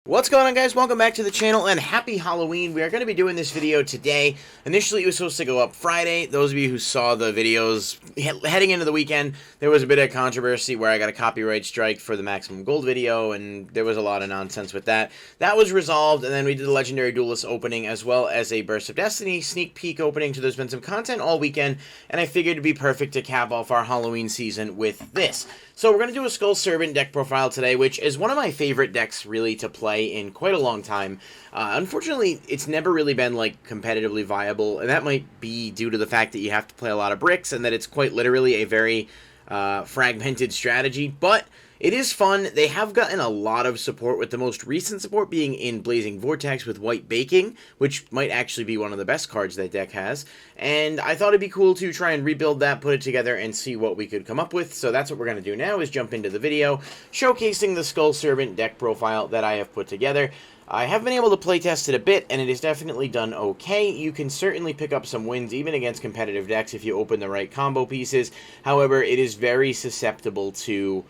What's going on, guys? Welcome back to the channel and happy Halloween. We are going to be doing this video today. Initially, it was supposed to go up Friday. Those of you who saw the videos heading into the weekend, there was a bit of controversy where I got a copyright strike for the Maximum Gold video, and there was a lot of nonsense with that. That was resolved, and then we did the Legendary Duelist opening as well as a Burst of Destiny sneak peek opening, so there's been some content all weekend, and I figured it'd be perfect to cap off our Halloween season with this. So we're going to do a Skull Servant deck profile today, which is one of my favorite decks really to play in quite a long time. Unfortunately, it's never really been like competitively viable, and that might be due to the fact that you have to play a lot of bricks and that it's quite literally a very fragmented strategy, but it is fun. They have gotten a lot of support, with the most recent support being in Blazing Vortex with White Baking, which might actually be one of the best cards that deck has. And I thought it'd be cool to try and rebuild that, put it together, and see what we could come up with. So that's what we're going to do now, is jump into the video, showcasing the Skull Servant deck profile that I have put together. I have been able to playtest it a bit, and it has definitely done okay. You can certainly pick up some wins, even against competitive decks, if you open the right combo pieces. However, it is very susceptible to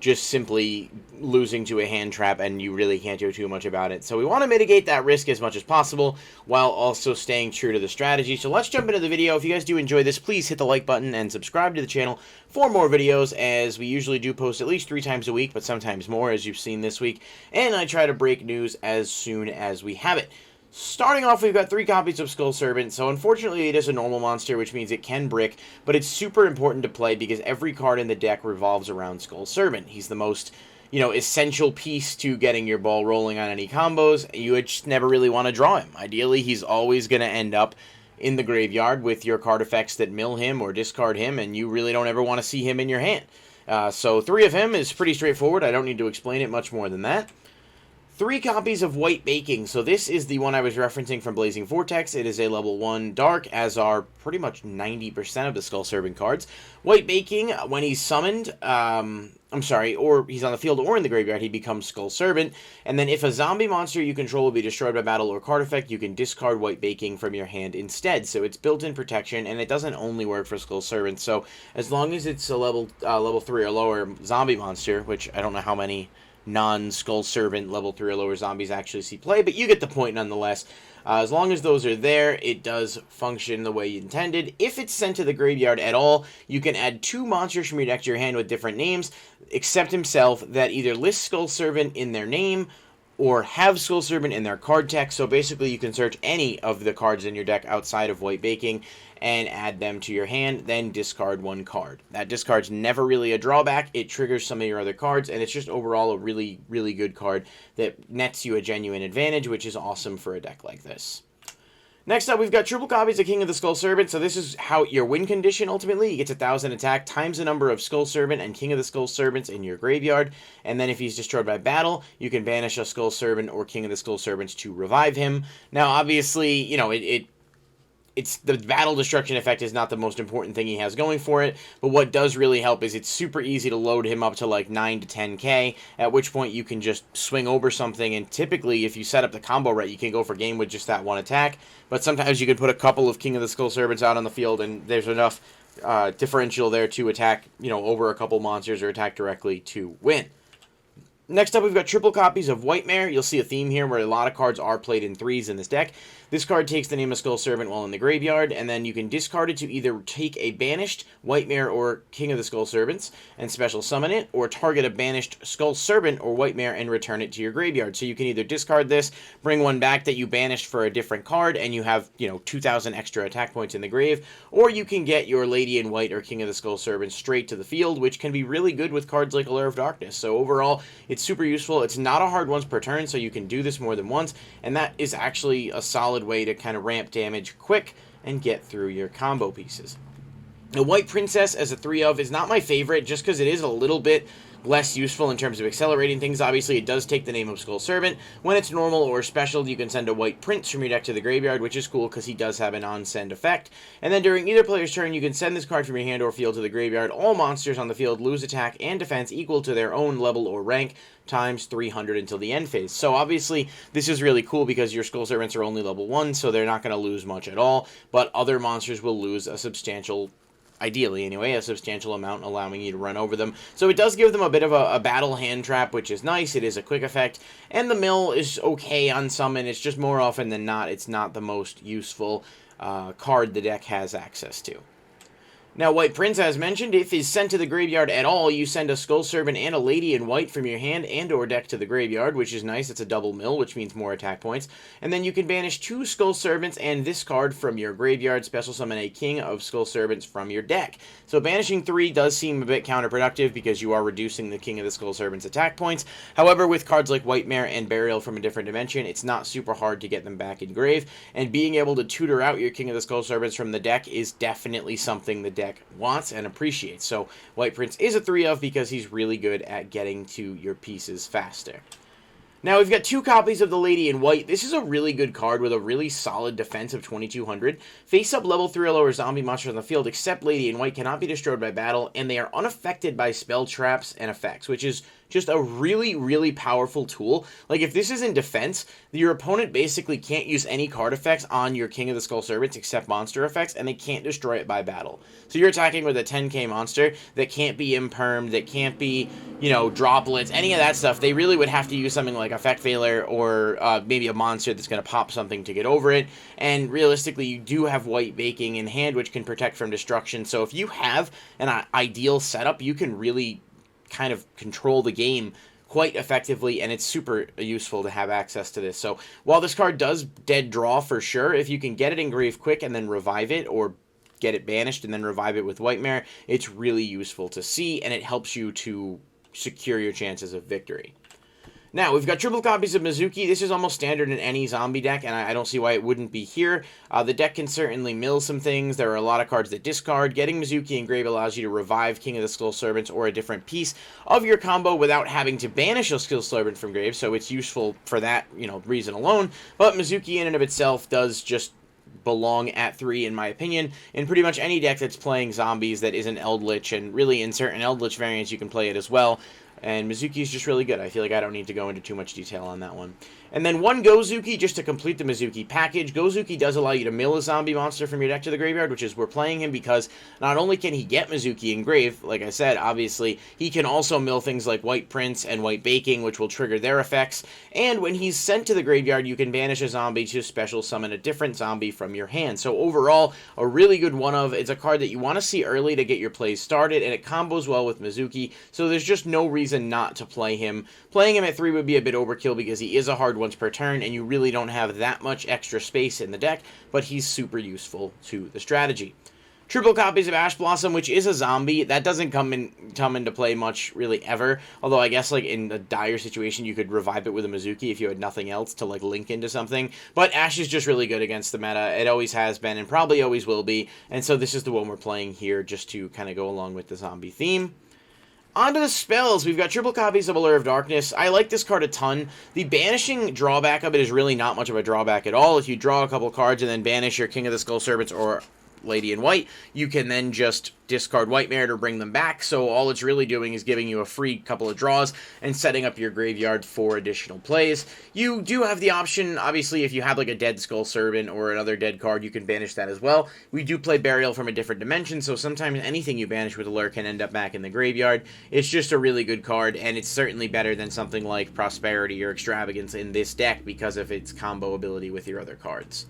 just simply losing to a hand trap, and you really can't do too much about it. So we want to mitigate that risk as much as possible, while also staying true to the strategy. So let's jump into the video. If you guys do enjoy this, please hit the like button and subscribe to the channel for more videos, as we usually do post at least 3 times a week, but sometimes more, as you've seen this week. And I try to break news as soon as we have it. Starting off, we've got 3 copies of Skull Servant, so unfortunately it is a normal monster, which means it can brick, but it's super important to play because every card in the deck revolves around Skull Servant. He's the most, essential piece to getting your ball rolling on any combos. You just never really want to draw him. Ideally, he's always going to end up in the graveyard with your card effects that mill him or discard him, and you really don't ever want to see him in your hand. So 3 of him is pretty straightforward. I don't need to explain it much more than that. 3 copies of White Baking. So this is the one I was referencing from Blazing Vortex. It is a level 1 dark, as are pretty much 90% of the Skull Servant cards. White Baking, when he's summoned, or he's on the field or in the graveyard, he becomes Skull Servant. And then if a zombie monster you control will be destroyed by battle or card effect, you can discard White Baking from your hand instead. So it's built-in protection, and it doesn't only work for Skull Servant. So as long as it's a level 3 or lower zombie monster, which I don't know how many non-Skull Servant level 3 or lower zombies actually see play, but you get the point nonetheless. As long as those are there, it does function the way you intended. If it's sent to the graveyard at all, you can add 2 monsters from your deck to your hand with different names, except himself, that either list Skull Servant in their name or have Skull Servant in their card text. So basically you can search any of the cards in your deck outside of White Baking and add them to your hand, then discard 1 card. That discard's never really a drawback. It triggers some of your other cards, and it's just overall a really, really good card that nets you a genuine advantage, which is awesome for a deck like this. Next up, we've got triple copies of King of the Skull Servant. So this is how your win condition, ultimately. He gets 1,000 attack times the number of Skull Servant and King of the Skull Servants in your graveyard. And then if he's destroyed by battle, you can banish a Skull Servant or King of the Skull Servants to revive him. Now, obviously, it's the battle destruction effect is not the most important thing he has going for it, but what does really help is it's super easy to load him up to like 9 to 10k, at which point you can just swing over something, and typically if you set up the combo right, you can go for game with just that 1 attack, but sometimes you can put a couple of King of the Skull Servants out on the field, and there's enough differential there to attack, over a couple monsters or attack directly to win. Next up, we've got triple copies of Whitemare. You'll see a theme here where a lot of cards are played in 3s in this deck. This card takes the name of Skull Servant while in the graveyard, and then you can discard it to either take a banished Whitemare or King of the Skull Servants and special summon it, or target a banished Skull Servant or Whitemare and return it to your graveyard. So you can either discard this, bring one back that you banished for a different card, and you have, 2,000 extra attack points in the grave, or you can get your Lady in White or King of the Skull Servant straight to the field, which can be really good with cards like Allure of Darkness. So overall, it's super useful. It's not a hard once per turn, so you can do this more than once, and that is actually a solid way to kind of ramp damage quick and get through your combo pieces. The White Princess as a 3 of is not my favorite, just because it is a little bit less useful in terms of accelerating things. Obviously, it does take the name of Skull Servant. When it's normal or special, you can send a White Prince from your deck to the graveyard, which is cool because he does have an on-send effect. And then during either player's turn, you can send this card from your hand or field to the graveyard. All monsters on the field lose attack and defense equal to their own level or rank times 300 until the end phase. So obviously, this is really cool because your Skull Servants are only level 1, so they're not going to lose much at all, but other monsters will lose a substantial ideally anyway, a substantial amount, allowing you to run over them. So it does give them a bit of a battle hand trap, which is nice. It is a quick effect, and the mill is okay on summon. It's just more often than not, it's not the most useful card the deck has access to. Now, White Prince, as mentioned, if is sent to the graveyard at all, you send a Skull Servant and a Lady in White from your hand and or deck to the graveyard, which is nice. It's a double mill, which means more attack points. And then you can banish 2 Skull Servants and this card from your graveyard, special summon a King of Skull Servants from your deck. So banishing 3 does seem a bit counterproductive because you are reducing the King of the Skull Servants attack points. However, with cards like Whitemare and Burial from a Different Dimension, it's not super hard to get them back in grave, and being able to tutor out your King of the Skull Servants from the deck is definitely something the deck wants and appreciates. So White Prince is a 3 of because he's really good at getting to your pieces faster. Now, we've got 2 copies of the Lady in White. This is a really good card with a really solid defense of 2200. Face-up level 3 or lower zombie monsters on the field, except Lady in White, cannot be destroyed by battle, and they are unaffected by spell traps and effects, which is just a really, really powerful tool. Like, if this is in defense, your opponent basically can't use any card effects on your King of the Skull Servants except monster effects, and they can't destroy it by battle. So you're attacking with a 10k monster that can't be impermed, that can't be, you know, droplets, any of that stuff. They really would have to use something like Effect Failure or maybe a monster that's going to pop something to get over it. And realistically, you do have White Baking in hand, which can protect from destruction. So if you have an ideal setup, you can really kind of control the game quite effectively, and it's super useful to have access to this. So while this card does dead draw for sure, if you can get it in grave quick and then revive it, or get it banished and then revive it with Whitemare, it's really useful to see, and it helps you to secure your chances of victory. Now, we've got triple copies of Mizuki. This is almost standard in any zombie deck, and I don't see why it wouldn't be here. The deck can certainly mill some things. There are a lot of cards that discard. Getting Mizuki in grave allows you to revive King of the Skull Servants or a different piece of your combo without having to banish a Skull Servant from grave, so it's useful for that, you know, reason alone. But Mizuki in and of itself does just belong at 3, in my opinion, in pretty much any deck that's playing zombies that isn't Eldritch, and really in certain Eldritch variants you can play it as well. And Mizuki is just really good. I feel like I don't need to go into too much detail on that one. And then 1 Gozuki, just to complete the Mizuki package. Gozuki does allow you to mill a zombie monster from your deck to the graveyard, which is, we're playing him because not only can he get Mizuki in grave, like I said, obviously, he can also mill things like White Prince and White Baking, which will trigger their effects. And when he's sent to the graveyard, you can banish a zombie to special summon a different zombie from your hand. So overall, a really good one of. It's a card that you want to see early to get your plays started, and it combos well with Mizuki, so there's just no reason not to play him. Playing him at 3 would be a bit overkill because he is a hard once per turn, and you really don't have that much extra space in the deck, but he's super useful to the strategy. Triple copies of Ash Blossom, which is a zombie. That doesn't come into play much, really, ever. Although, I guess, like, in a dire situation, you could revive it with a Mizuki if you had nothing else to, like, link into something. But Ash is just really good against the meta. It always has been, and probably always will be. And so this is the one we're playing here, just to kind of go along with the zombie theme. On to the spells. We've got triple copies of Allure of Darkness. I like this card a ton. The banishing drawback of it is really not much of a drawback at all. If you draw a couple cards and then banish your King of the Skull Servants or Lady in White, you can then just discard Whitemare to bring them back, so all it's really doing is giving you a free couple of draws and setting up your graveyard for additional plays. You do have the option, obviously, if you have like a dead Skull Servant or another dead card, you can banish that as well. We do play Burial from a Different Dimension, so sometimes anything you banish with Allure can end up back in the graveyard. It's just a really good card, and it's certainly better than something like Prosperity or Extravagance in this deck because of its combo ability with your other cards.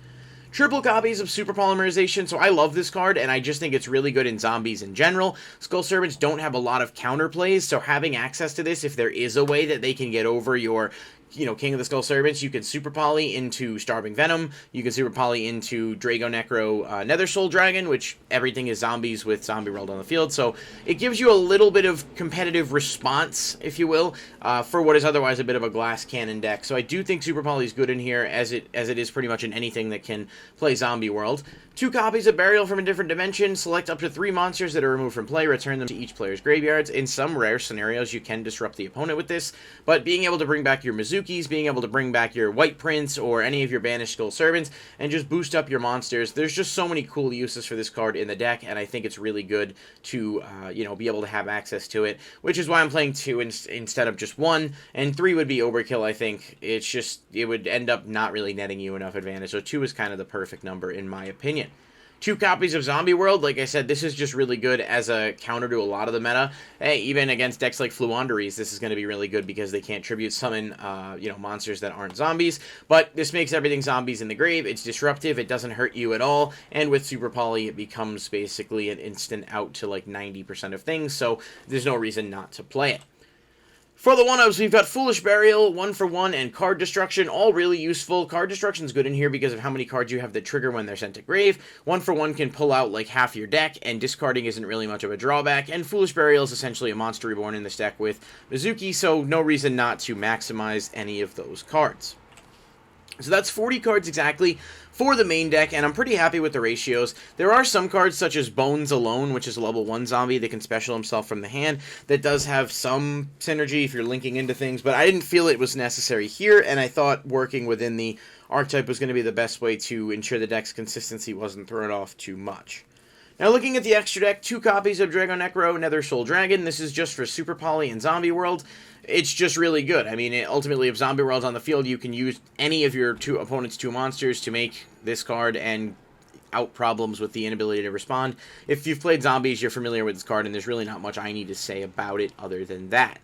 Triple copies of Super Polymerization, so I love this card, and I just think it's really good in zombies in general. Skull Servants don't have a lot of counterplays, so having access to this, if there is a way that they can get over your, you know, King of the Skull Servants, you can Super Poly into Starving Venom, you can Super Poly into Drago Necro Nether Soul Dragon, which everything is zombies with Zombie World on the field, so it gives you a little bit of competitive response, if you will, for what is otherwise a bit of a glass cannon deck. So I do think Super Poly is good in here, as it is pretty much in anything that can play Zombie World. 2 copies of Burial from a Different Dimension. Select up to 3 monsters that are removed from play. Return them to each player's graveyards. In some rare scenarios, you can disrupt the opponent with this, but being able to bring back your Mizukis, being able to bring back your White Prince or any of your banished Skull Servants, and just boost up your monsters. There's just so many cool uses for this card in the deck, and I think it's really good to, you know, be able to have access to it, which is why I'm playing 2 instead of just 1, and 3 would be overkill, I think. It's just, it would end up not really netting you enough advantage, so 2 is kind of the perfect number in my opinion. 2 copies of Zombie World. Like I said, this is just really good as a counter to a lot of the meta. Hey, even against decks like Fluanderies, this is going to be really good because they can't tribute summon, monsters that aren't zombies. But this makes everything zombies in the grave. It's disruptive. It doesn't hurt you at all. And with Super Poly, it becomes basically an instant out to like 90% of things. So there's no reason not to play it. For the 1-ups, we've got Foolish Burial, 1-for-1, and Card Destruction, all really useful. Card Destruction's good in here because of how many cards you have that trigger when they're sent to grave. 1-for-1 can pull out like half your deck, and discarding isn't really much of a drawback. And Foolish Burial is essentially a monster reborn in this deck with Mizuki, so no reason not to maximize any of those cards. So that's 40 cards exactly for the main deck, and I'm pretty happy with the ratios. There are some cards, such as Bones Alone, which is a level 1 zombie that can special himself from the hand, that does have some synergy if you're linking into things, but I didn't feel it was necessary here, and I thought working within the archetype was going to be the best way to ensure the deck's consistency wasn't thrown off too much. Now, looking at the extra deck, 2 copies of Drago Necro, Nether Soul Dragon. This is just for Super Poly and Zombie World. It's just really good. I mean, ultimately, if Zombie World's on the field, you can use any of your opponent's 2 monsters to make this card and out problems with the inability to respond. If you've played zombies, you're familiar with this card, and there's really not much I need to say about it other than that.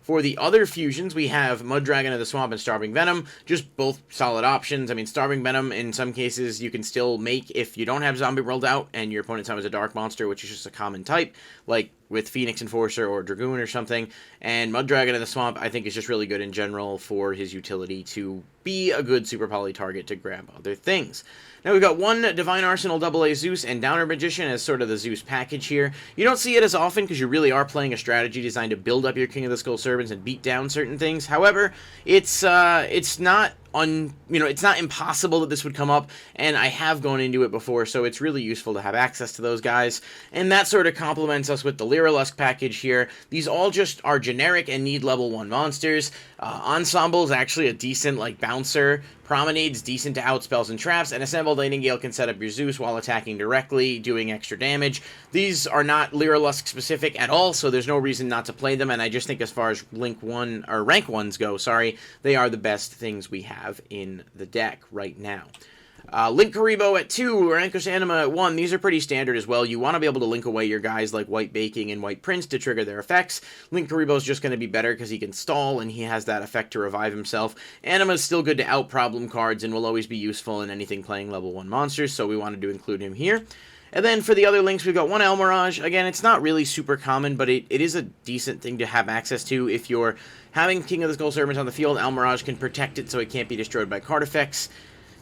For the other fusions, we have Mud Dragon of the Swamp and Starving Venom, just both solid options. I mean, Starving Venom, in some cases, you can still make if you don't have Zombie World out and your opponent summons a Dark Monster, which is just a common type, like with Phoenix Enforcer or Dragoon or something. And Mud Dragon of the Swamp, I think, is just really good in general for his utility to be a good Super Poly target to grab other things. Now we've got 1 Divine Arsenal AA Zeus and Downer Magician as sort of the Zeus package here. You don't see it as often because you really are playing a strategy designed to build up your King of the Skull Servants and beat down certain things. However, it's not it's not impossible that this would come up, and I have gone into it before, so it's really useful to have access to those guys. And that sort of complements us with the Lyrilusk package here. These all just are generic and need level 1 monsters. Ensemble is actually a decent, like, bouncer. Promenade's decent to out spells and traps, and Assembled Nightingale can set up your Zeus while attacking directly, doing extra damage. These are not Lyrilusk specific at all, so there's no reason not to play them, and I just think as far as rank 1s go, they are the best things we have in the deck right now. Link Karibo at 2, Rankos Anima at 1. These are pretty standard as well. You want to be able to link away your guys like White Baking and White Prince to trigger their effects. Link Karibo is just going to be better because he can stall and he has that effect to revive himself. Anima is still good to out problem cards and will always be useful in anything playing level 1 monsters, so we wanted to include him here. And then for the other links, we've got 1 El Mirage. Again, it's not really super common, but it is a decent thing to have access to. If you're having King of the Skull Servants on the field, El Mirage can protect it so it can't be destroyed by card effects.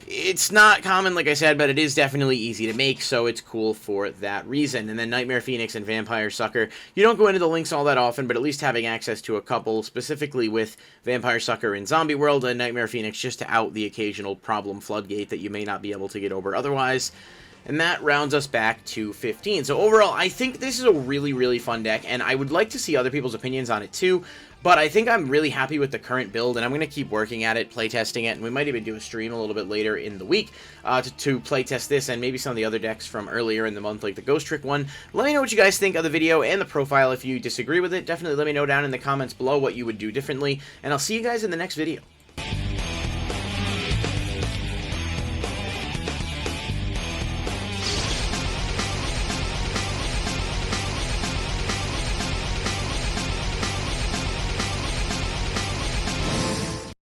It's not common, like I said, but it is definitely easy to make, so it's cool for that reason. And then Nightmare Phoenix and Vampire Sucker. You don't go into the links all that often, but at least having access to a couple, specifically with Vampire Sucker in Zombie World and Nightmare Phoenix, just to out the occasional problem floodgate that you may not be able to get over otherwise. And that rounds us back to 15. So overall, I think this is a really, really fun deck, and I would like to see other people's opinions on it too. But I think I'm really happy with the current build, and I'm going to keep working at it, playtesting it, and we might even do a stream a little bit later in the week to playtest this and maybe some of the other decks from earlier in the month, like the Ghost Trick one. Let me know what you guys think of the video and the profile. If you disagree with it, definitely let me know down in the comments below what you would do differently, and I'll see you guys in the next video.